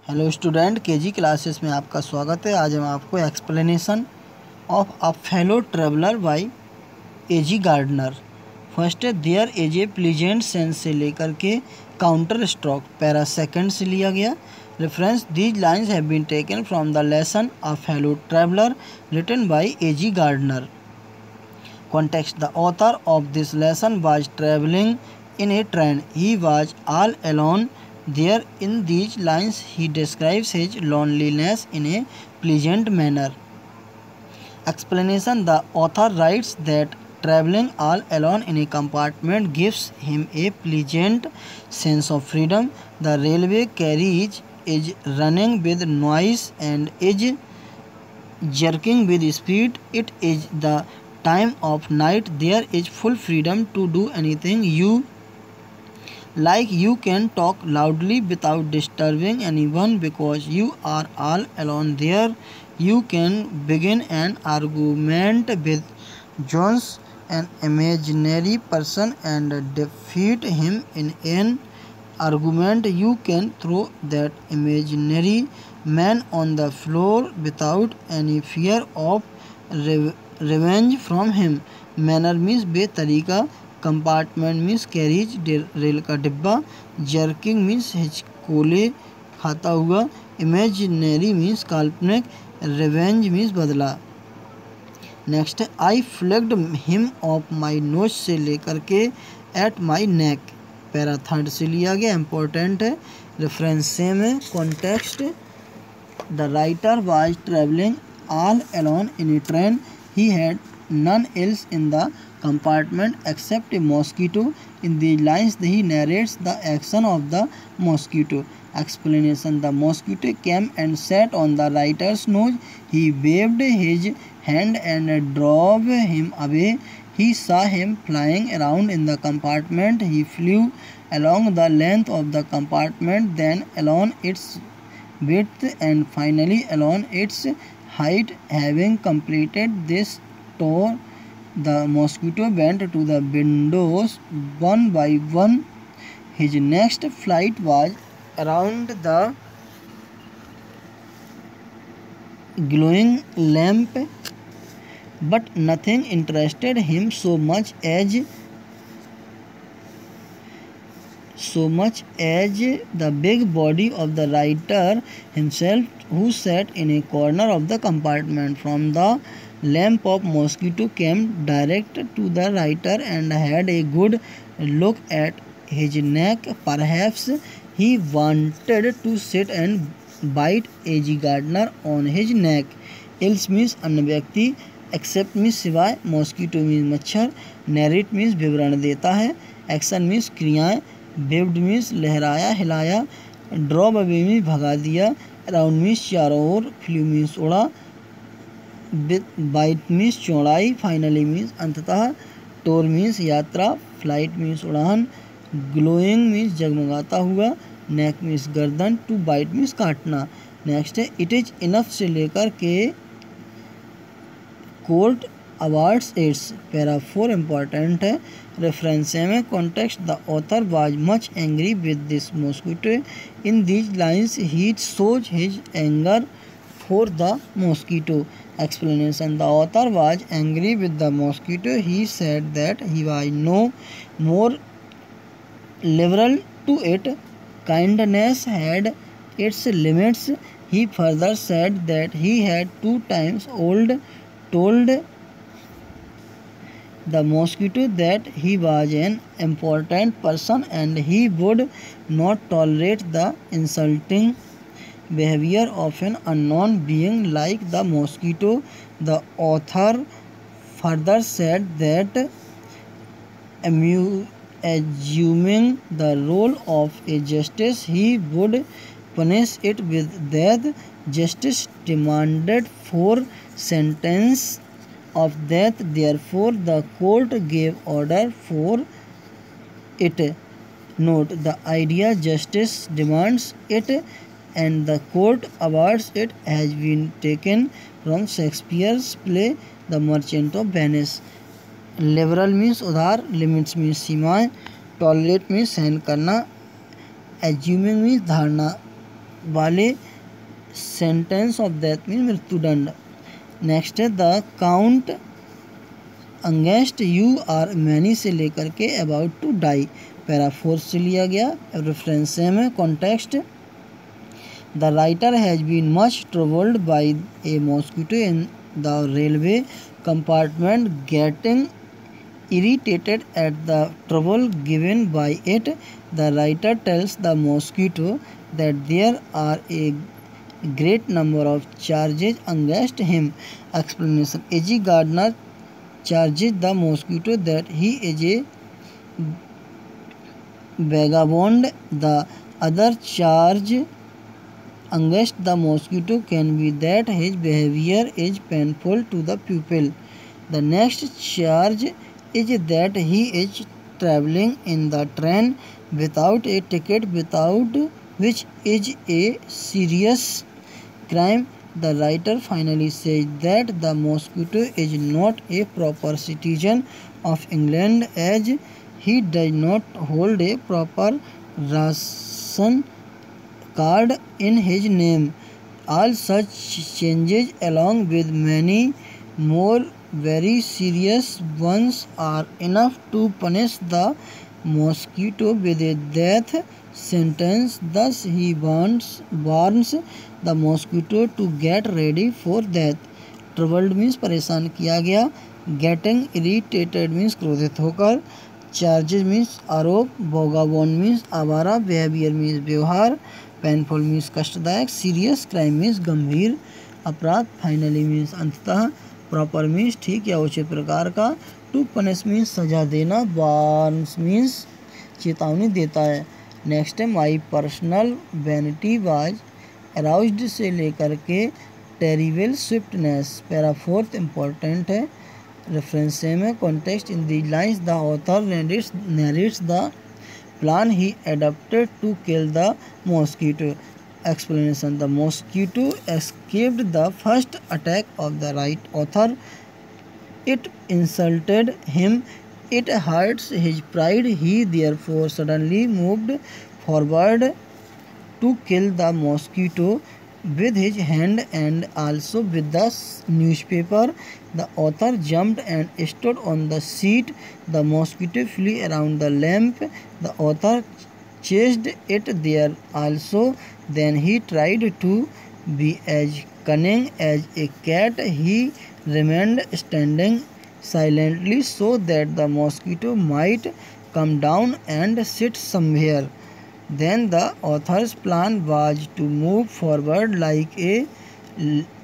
Hello student, KG classes में आपका स्वागत है। आज हम आपको explanation of a fellow traveller by A G Gardiner. First है there is a pleasant sense से लेकर के काउंटर स्ट्रोक पैरा सेकंड से लिया गया। Reference these lines have been taken from the lesson a fellow traveller written by A G Gardiner. Context: the author of this lesson was traveling in a train. He was all alone there. In these lines, he describes his loneliness in a pleasant manner. Explanation: the author writes that traveling all alone in a compartment gives him a pleasant sense of freedom. The railway carriage is running with noise and is jerking with speed. It is the time of night. There is full freedom to do anything you like. You can talk loudly without disturbing anyone because you are all alone there. You can begin an argument with Jones, an imaginary person, and defeat him in an argument. You can throw that imaginary man on the floor without any fear of revenge from him. Manner means बेतरीका, compartment means carriage rail का डिब्बा, jerking means हिचकोले खाता हुआ, imaginary means काल्पनिक, revenge means बदला। Next है I flicked him off my nose से लेकर के at my neck para third से लिया गया, इंपॉर्टेंट है। रेफरेंस सेम है। Context the writer was travelling all alone in a train. He had none else in the compartment except a mosquito. In these lines, he narrates the action of the mosquito. Explanation: the mosquito came and sat on the writer's nose. He waved his hand and drove him away. He saw him flying around in the compartment. He flew along the length of the compartment, then along its width, and finally along its height. Having completed this tour, the mosquito went to the windows one by one. His next flight was around the glowing lamp, but nothing interested him so much as the big body of the writer himself, who sat in a corner of the compartment. From the lamp of mosquito came direct to the writer and had a good look at his neck. Perhaps he wanted to sit and bite A.G. Gardner on his neck. Else means अन्य व्यक्ति, accept means सिवाय, mosquito means मच्छर, narrate means विवरण देता है, action means क्रियाएं, waived means लहराया हिलाया, ड्रॉप अवे मीन्स भगा दिया, अराउंड मीन्स चारों ओर, फ्लू मीन्स उड़ा, बाइट मीन्स चौड़ाई, फाइनली मीन्स अंततः, टूर मीन्स यात्रा, फ्लाइट मीन्स उड़ान, ग्लोइंग मीन्स जगमगाता हुआ, नेक मीन्स गर्दन, टू बाइट मीन्स काटना। नेक्स्ट है इट इज इनफ से लेकर के court awards it's para 4 important है। रेफरेंस में context the author was much angry with this mosquito. In these lines he shows his anger for the mosquito. Explanation: the author was angry with the mosquito. He said that he was no more liberal to it. Kindness had its limits. He further said that he had 2 times told the mosquito that he was an important person and he would not tolerate the insulting behavior of an unknown being like the mosquito. The author further said that assuming the role of a justice, he would punish it with death. Justice demanded 4 sentences of death. Therefore, the court gave order for it. Note: the idea justice demands it and the court awards it has been taken from Shakespeare's play The Merchant of Venice. Liberal means उधार, limits means सीमाएं, tolerate means सहन करना, assuming means धारणा वाले sentence of death mean मृत्युदंड। Next है the count against you are many से लेकर के अबाउट टू डाई, पैरा 4 से लिया गया। रेफरेंस सेम है। Context the writer has been much troubled by a mosquito in the railway compartment getting irritated at the trouble given by it. The writer tells the mosquito that there are a great number of charges against him. Explanation: A.G. Gardner charges the mosquito that he is a vagabond. The other charge against the mosquito can be that his behavior is painful to the pupil. The next charge is that he is traveling in the train without a ticket, without which is a serious crime. The writer finally says that the mosquito is not a proper citizen of England as he does not hold a proper ration card in his name. All such changes, along with many more very serious ones, are enough to punish the mosquito with a death sentence. Thus he warns the mosquito to get ready for death. Troubled means परेशान किया गया। Getting irritated means क्रोधित होकर। Charges means आरोप। Vagabond means आवारा। Behavior means व्यवहार। Painful means कष्टदायक। Serious crime means गंभीर अपराध। Finally means अंततः। प्रॉपर मीन्स ठीक या उचित प्रकार का। टू पनिश मीन्स सजा देना। वार्न्स मीन्स चेतावनी देता है। नेक्स्ट है my personal vanity was aroused से लेकर के टेरिबल स्विफ्टनेस, पैरा 4 इम्पोर्टेंट है। रेफरेंस सेम है। Context in the lines the author narrates the plan he adopted to kill the mosquito. Explanation: The mosquito escaped the first attack of the right author. It insulted him. It hurts his pride. He therefore suddenly moved forward to kill the mosquito with his hand and also with the newspaper. The author jumped and stood on the seat. The mosquito flew around the lamp. The author chased it there also. Then he tried to be as cunning as a cat. He remained standing silently so that the mosquito might come down and sit somewhere. Then the author's plan was to move forward like a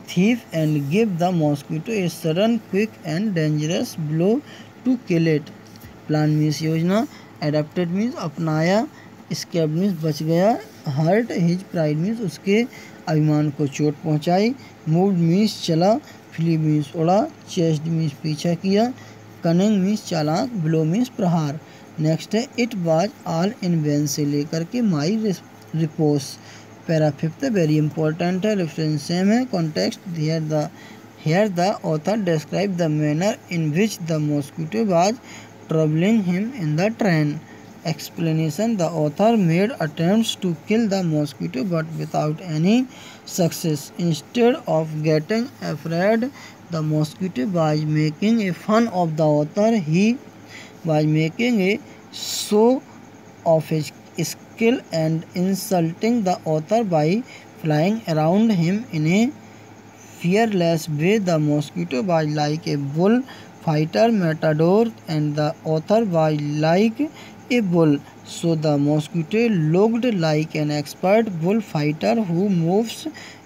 thief and give the mosquito a sudden, quick and dangerous blow to kill it. Plan means योजना। Adapted means अपनाया। Escaped means बच गया। Hurt his pride means उसके अभिमान को चोट पहुंचाई। Moved means चला। फ्ली मीन्स उड़ा। चेस्ड मीन्स पीछा किया। कनिंग मीन्स चालाक। ब्लो मीन्स प्रहार। नेक्स्ट है it was all in vain से लेकर के my repose, para 5 very important है। रेफरेंस सेम है। Context here the author describe the manner in which the mosquito was troubling him in the train. Explanation: The author made attempts to kill the mosquito but without any success. Instead of getting afraid, the mosquito was making a fun of the author. He was making a show of his skill and insulting the author by flying around him in a fearless way. The mosquito was like a bullfighter matador and the author was like a bull. So the mosquito looked like an expert bullfighter who moves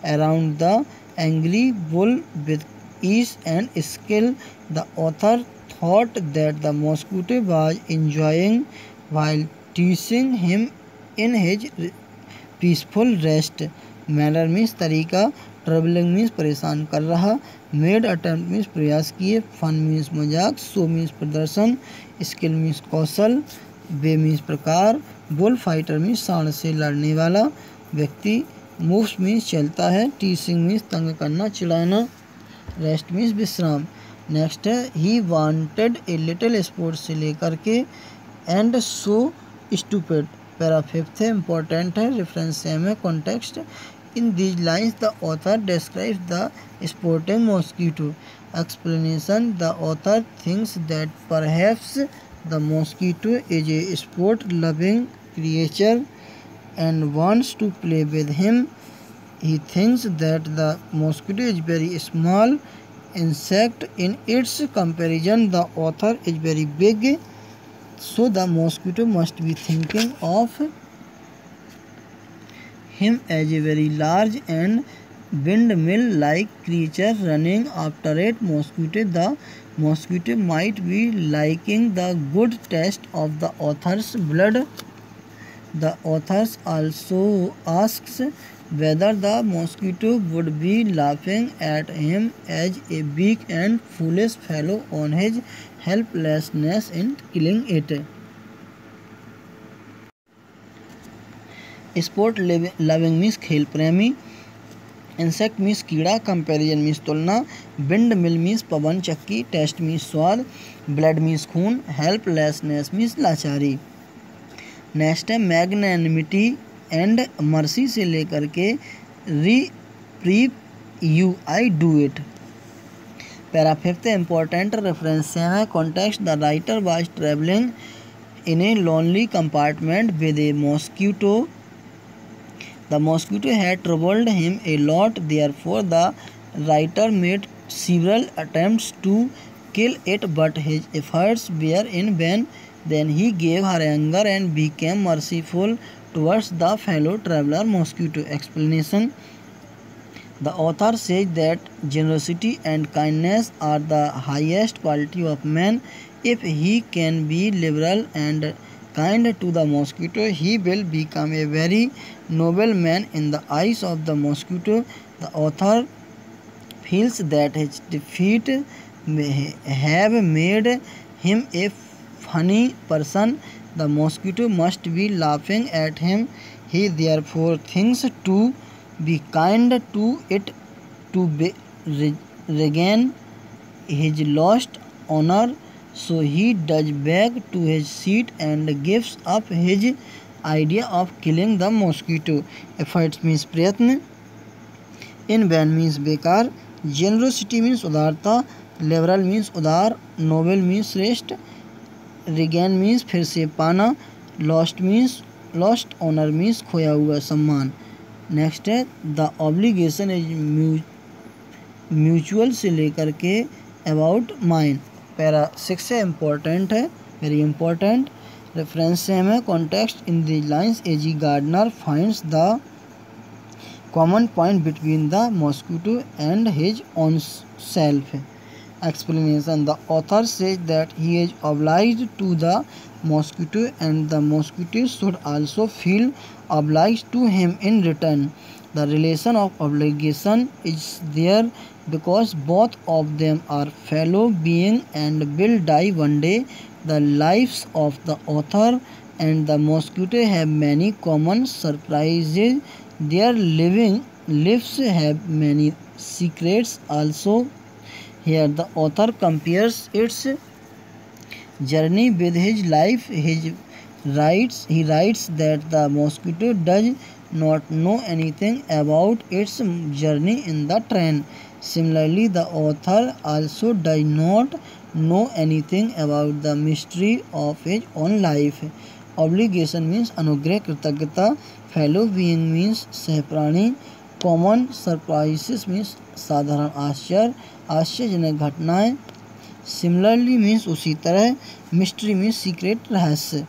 around the angry bull with ease and skill. The author thought that the mosquito was enjoying while teasing him in his peaceful rest. Manner means तरीका। Troubling means परेशान कर रहा। Made attempt means प्रयास किए। Fun means मजाक। Show means प्रदर्शन। Skill means कौशल। वे means प्रकार। Bull fighter means सांड से लड़ने वाला व्यक्ति। मूव्स मीन्स चलता है। टीसिंग मीन्स तंग करना, चिढ़ाना। रेस्ट मीन्स विश्राम। नेक्स्ट है he wanted a little sport से लेकर के and so stupid, para fifth है, इम्पोर्टेंट है, रेफरेंस सेम है, context in these lines the author describes the sporting mosquito explanation the author thinks that perhaps the mosquito is a sport loving creature and wants to play with him. He thinks that the mosquito is very small insect in its comparison. The author is very big, so the mosquito must be thinking of him as a very large and windmill-like creature running after it. The mosquito might be liking the good taste of the author's blood. The author also asks whether the mosquito would be laughing at him as a weak and foolish fellow on his helplessness in killing it. Sport loving means खेल प्रेमी, insect means कीड़ा, comparison means तुलना, windmill means पवन चक्की, taste means स्वाद, blood means खून, helplessness means लाचारी। Next है मैग्नेनिमिटी एंड मर्सी से लेकर के reprieve you I do it. Para fifth important reference same है, context the writer was travelling in a lonely compartment with a mosquito. The mosquito had troubled him a lot, therefore the writer made several attempts to kill it, but his efforts were in vain. Then he gave her anger and became merciful towards the fellow traveler mosquito. Explanation: the author says that generosity and kindness are the highest quality of man. If he can be liberal and kind to the mosquito, he will become a very noble man in the eyes of the mosquito. The author feels that his defeat may have made him a funny person. The mosquito must be laughing at him. He therefore thinks to be kind to it to regain his lost honor. So he does back to his seat and gives up his idea of killing the mosquito. Efforts means प्रयत्न, in vain means बेकार, generosity means उदारता, liberal means उदार, noble means श्रेष्ठ, regain means फिर से पाना, lost means lost, honour means खोया हुआ सम्मान। नेक्स्ट है द ऑब्लिगेशन इज म्यूचुअल से लेकर के अबाउट माइन। पैरा सिक्स है, इम्पोर्टेंट है, वेरी इंपॉर्टेंट, रेफरेंस सेम है, context in the lines A G Gardiner finds the common point between the mosquito and his own self. Explanation: the author says that he is obliged to the mosquito and the mosquito should also feel obliged to him in return. The relation of obligation is there because both of them are fellow beings and will die one day. The lives of the author and the mosquito have many common surprises. Their lives have many secrets also. Here the author compares its journey with his life. He writes that the mosquito does not know anything about its journey in the train. Similarly, the author also does not know anything about the mystery of his own life. Obligation means अनुग्रह, कृतज्ञता, fellow being means सहप्राणी, common surprises means साधारण आश्चर्य, आश्चर्यजनक घटनाएं, similarly means उसी तरह, mystery means secret रहस्य।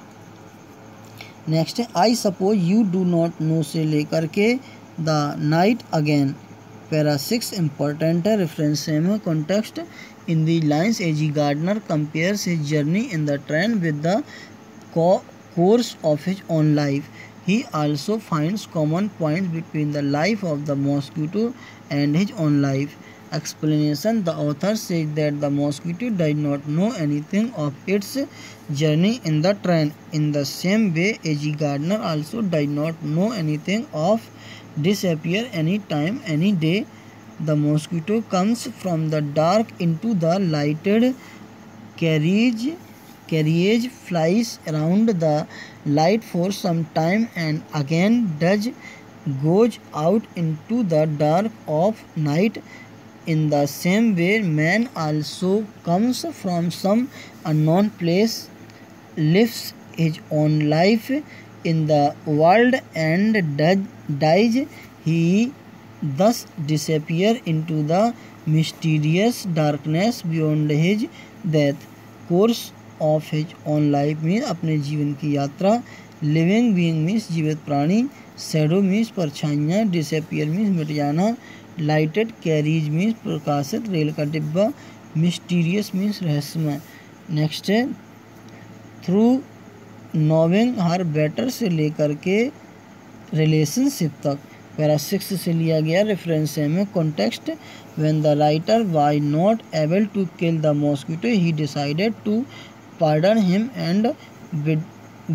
Next है I suppose you do not know से लेकर के the night again. Para six important है, रेफरेंस सेम है, context in the lines A G Gardiner compares his journey in the train with the course of his own life. He also finds common points between the life of the mosquito and his own life. Explanation: the author says that the mosquito does not know anything of its journey in the train. In the same way, A.G. Gardner also does not know anything of disappear any time, any day. The mosquito comes from the dark into the lighted carriage carriage flies around the light for some time and again goes out into the dark of night. In the same way, man also comes from some unknown place, lives his own life in the world and dies. He thus disappears into the mysterious darkness beyond his death. Course of his own life means अपने जीवन की यात्रा. Living being means जीवित प्राणी. Shadow means परछाइयाँ. Disappear means मिट जाना. Lighted carriage means प्रकाशित रेल का डिब्बा. मिस्टीरियस मीन्स रहस्यमय. नेक्स्ट है थ्रू नोविंग हर बेटर से लेकर के रिलेशनशिप तक. पैरा 6 से लिया गया. रेफरेंस है में context. When the writer was not able to kill the mosquito he decided to pardon him and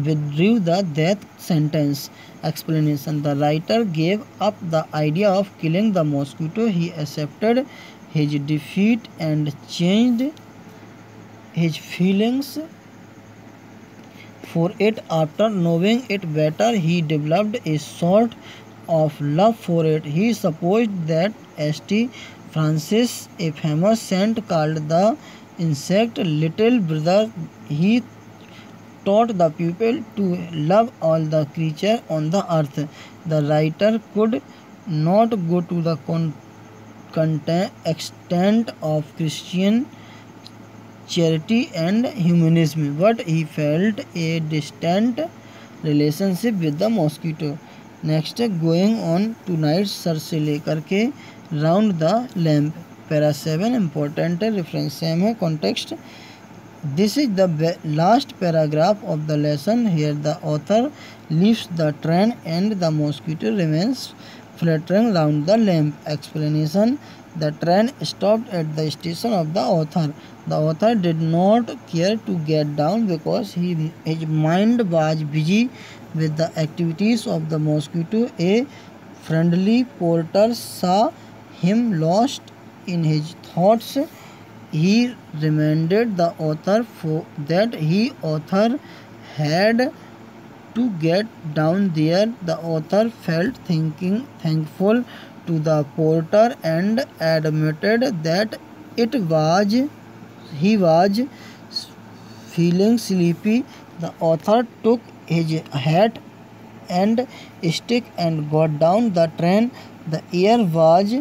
withdrew the death sentence. Explanation. The writer gave up the idea of killing the mosquito. He accepted his defeat and changed his feelings for it. After knowing it better, he developed a sort of love for it. He supposed that St. Francis, a famous saint, called the insect little brother. He taught the people to love all the creatures on the earth. The writer could not go to the extent of Christian charity and humanism, but he felt a distant relationship with the mosquito. Next है going on tonight sir से लेकर के round the lamp. Para 7 important है. Reference same है. Context. This is the last paragraph of the lesson. Here the author leaves the train and the mosquito remains fluttering round the lamp. Explanation. The train stopped at the station of the author. The author did not care to get down because his mind was busy with the activities of the mosquito. A friendly porter saw him lost in his thoughts. He reminded the author that author had to get down there. The author felt thankful to the porter and admitted that he was feeling sleepy. The author took his hat and stick and got down the train. The air was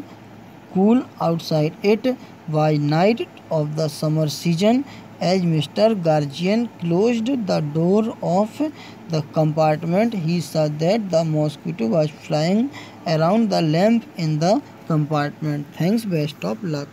cool outside. It was night of the summer season. As Mr. Guardian closed the door of the compartment, he saw that the mosquito was flying around the lamp in the compartment. Thanks. Best of luck.